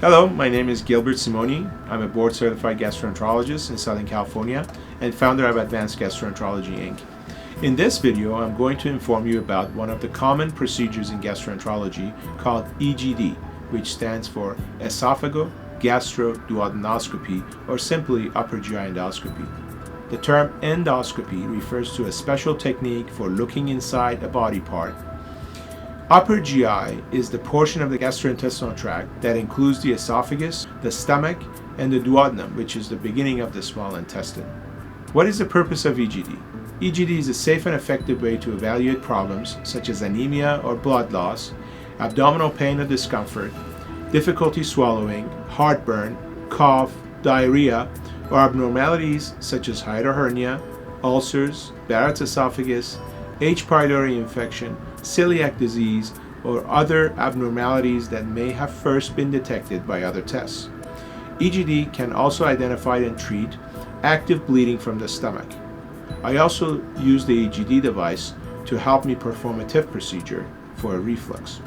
Hello, my name is Gilbert Simoni. I'm a board-certified gastroenterologist in Southern California and founder of Advanced Gastroenterology, Inc. In this video, I'm going to inform you about one of the common procedures in gastroenterology called EGD, which stands for Esophago Gastro Duodenoscopy, or simply Upper GI Endoscopy. The term endoscopy refers to a special technique for looking inside a body part. Upper GI is the portion of the gastrointestinal tract that includes the esophagus, the stomach, and the duodenum, which is the beginning of the small intestine. What is the purpose of EGD? EGD is a safe and effective way to evaluate problems such as anemia or blood loss, abdominal pain or discomfort, difficulty swallowing, heartburn, cough, diarrhea, or abnormalities such as hiatal hernia, ulcers, Barrett's esophagus, H. pylori infection, celiac disease, or other abnormalities that may have first been detected by other tests. EGD can also identify and treat active bleeding from the stomach. I also use the EGD device to help me perform a TIF procedure for a reflux.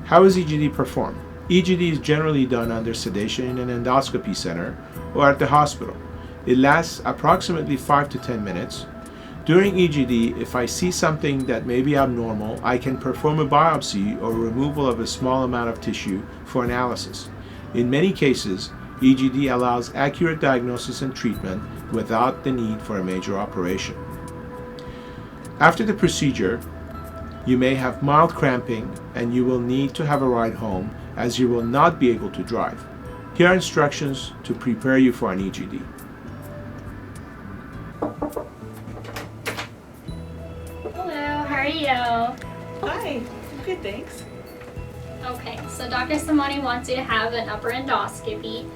How is EGD performed? EGD is generally done under sedation in an endoscopy center or at the hospital. It lasts approximately 5 to 10 minutes. During EGD, if I see something that may be abnormal, I can perform a biopsy or removal of a small amount of tissue for analysis. In many cases, EGD allows accurate diagnosis and treatment without the need for a major operation. After the procedure, you may have mild cramping and you will need to have a ride home as you will not be able to drive. Here are instructions to prepare you for an EGD. How are you? Hi, I'm good, thanks. Okay, so Dr. Simoni wants you to have an upper endoscopy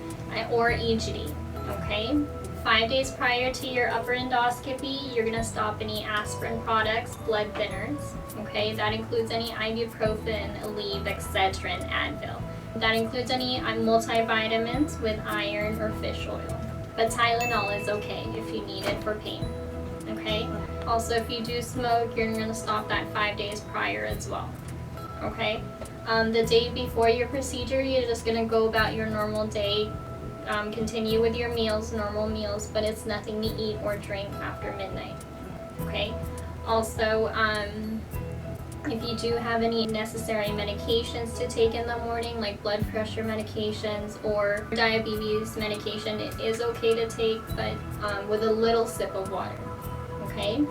or EGD, okay? 5 days prior to your upper endoscopy, you're gonna stop any aspirin products, blood thinners, okay? That includes any ibuprofen, Aleve, Excedrin, Advil. That includes any multivitamins with iron or fish oil. But Tylenol is okay if you need it for pain, okay? Also, if you do smoke, you're going to stop that 5 days prior as well, okay? The day before your procedure, you're just going to go about your normal day, continue with your meals, normal meals, but it's nothing to eat or drink after midnight, okay? Also, if you do have any necessary medications to take in the morning, like blood pressure medications or diabetes medication, it is okay to take, but with a little sip of water. Okay.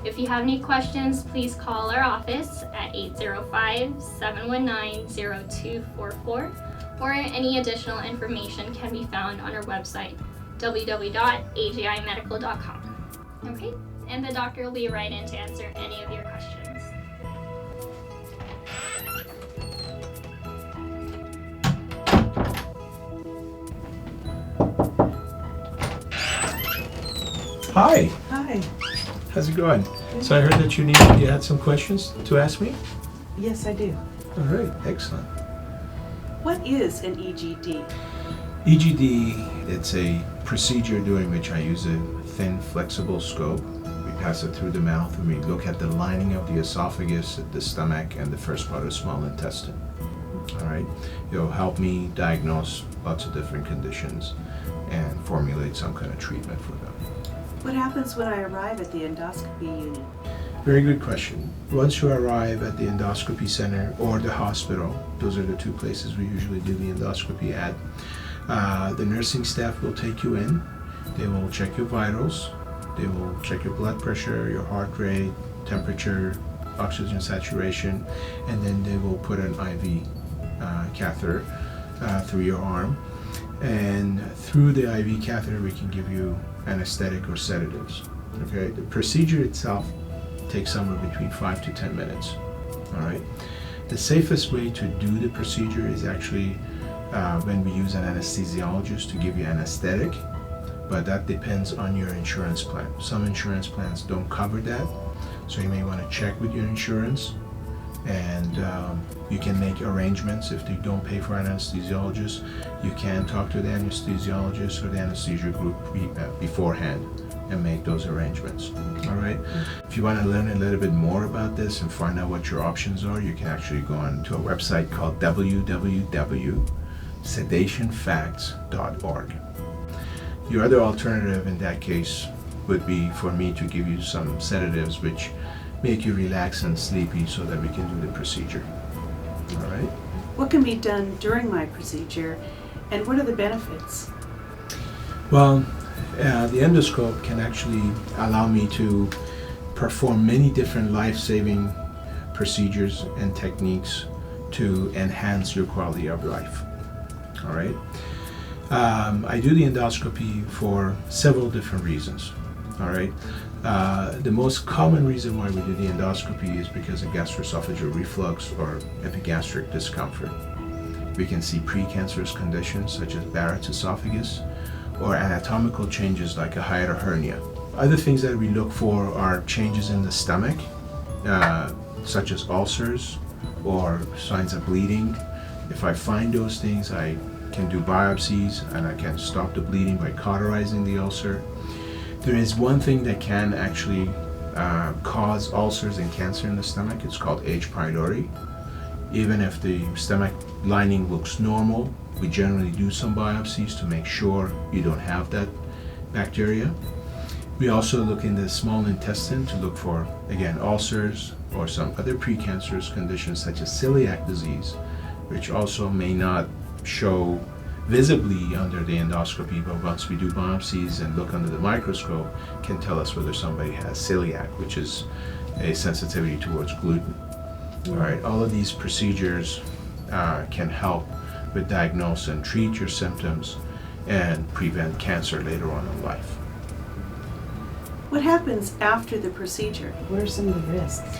If you have any questions, please call our office at 805-719-0244, or any additional information can be found on our website, www.agimedical.com. Okay, and the doctor will be right in to answer any of your questions. Hi, Hi. how's it going? So I heard that you had some questions to ask me? Yes, I do. All right, excellent. What is an EGD? EGD, it's a procedure during which I use a thin, flexible scope. We pass it through the mouth and we look at the lining of the esophagus, the stomach, and the first part of the small intestine. All right, it'll help me diagnose lots of different conditions and formulate some kind of treatment for them. What happens when I arrive at the endoscopy unit? Very good question. Once you arrive at the endoscopy center or the hospital, those are the two places we usually do the endoscopy at, the nursing staff will take you in. They will check your vitals. They will check your blood pressure, your heart rate, temperature, oxygen saturation, and then they will put an IV catheter through your arm. And through the IV catheter, we can give you anesthetic or sedatives. Okay, the procedure itself takes somewhere between 5 to 10 minutes. All right, the safest way to do the procedure is actually when we use an anesthesiologist to give you anesthetic, but that depends on your insurance plan. Some insurance plans don't cover that, so you may want to check with your insurance, and you can make arrangements. If they don't pay for an anesthesiologist, you can talk to the anesthesiologist or the anesthesia group beforehand and make those arrangements. All right. If you want to learn a little bit more about this and find out what your options are, you can actually go on to a website called www sedationfacts.org. Your other alternative in that case would be for me to give you some sedatives which make you relax and sleepy so that we can do the procedure. All right? What can be done during my procedure, and what are the benefits? Well, the endoscope can actually allow me to perform many different life-saving procedures and techniques to enhance your quality of life. All right? I do the endoscopy for several different reasons. All right? The most common reason why we do the endoscopy is because of gastroesophageal reflux or epigastric discomfort. We can see precancerous conditions such as Barrett's esophagus or anatomical changes like a hiatal hernia. Other things that we look for are changes in the stomach, such as ulcers or signs of bleeding. If I find those things, I can do biopsies and I can stop the bleeding by cauterizing the ulcer. There is one thing that can actually cause ulcers and cancer in the stomach. It's called H. pylori. Even if the stomach lining looks normal, we generally do some biopsies to make sure you don't have that bacteria. We also look in the small intestine to look for, again, ulcers or some other precancerous conditions such as celiac disease, which also may not show visibly under the endoscopy, but once we do biopsies and look under the microscope, can tell us whether somebody has celiac, which is a sensitivity towards gluten. All right, all of these procedures can help with diagnose and treat your symptoms and prevent cancer later on in life. What happens after the procedure? What are some of the risks?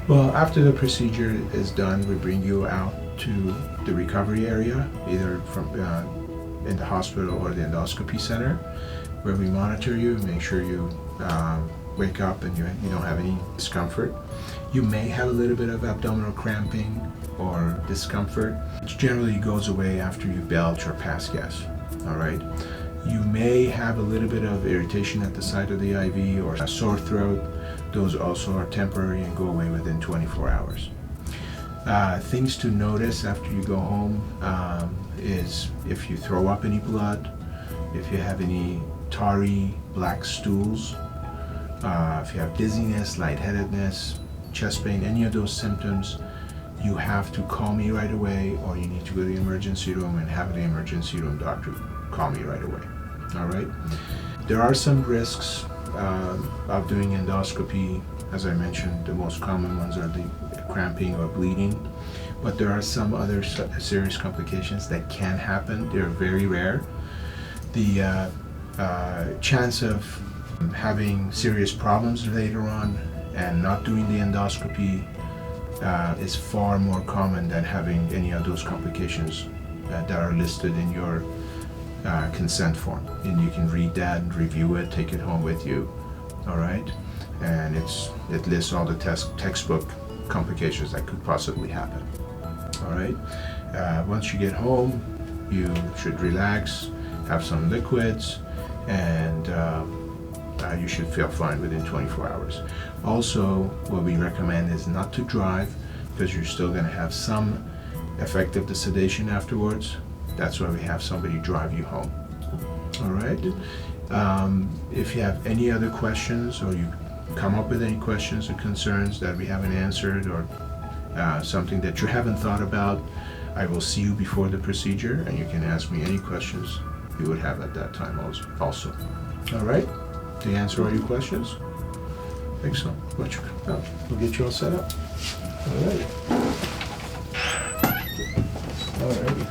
Well, after the procedure is done, we bring you out to the recovery area, either from in the hospital or the endoscopy center, where we monitor you, make sure you wake up and you don't have any discomfort. You may have a little bit of abdominal cramping or discomfort, which generally goes away after you belch or pass gas. All right. You may have a little bit of irritation at the site of the IV or a sore throat. Those also are temporary and go away within 24 hours. Things to notice after you go home is if you throw up any blood, if you have any tarry black stools, if you have dizziness, lightheadedness, chest pain, any of those symptoms, you have to call me right away, or you need to go to the emergency room and have the emergency room doctor call me right away. All right? There are some risks of doing endoscopy. As I mentioned, the most common ones are the cramping or bleeding, but there are some other serious complications that can happen. They're very rare. The chance of having serious problems later on and not doing the endoscopy is far more common than having any of those complications that are listed in your consent form. And you can read that and review it, take it home with you. All right? And it lists all the textbook complications that could possibly happen. All right? Once you get home, you should relax, have some liquids, and you should feel fine within 24 hours. Also, what we recommend is not to drive, because you're still going to have some effect of the sedation afterwards. That's why we have somebody drive you home. All right? If you have any other questions, or you come up with any questions or concerns that we haven't answered, or something that you haven't thought about, I will see you before the procedure, and you can ask me any questions you would have at that time also. All right? To answer all your questions? Excellent. We'll get you all set up. All right. All righty.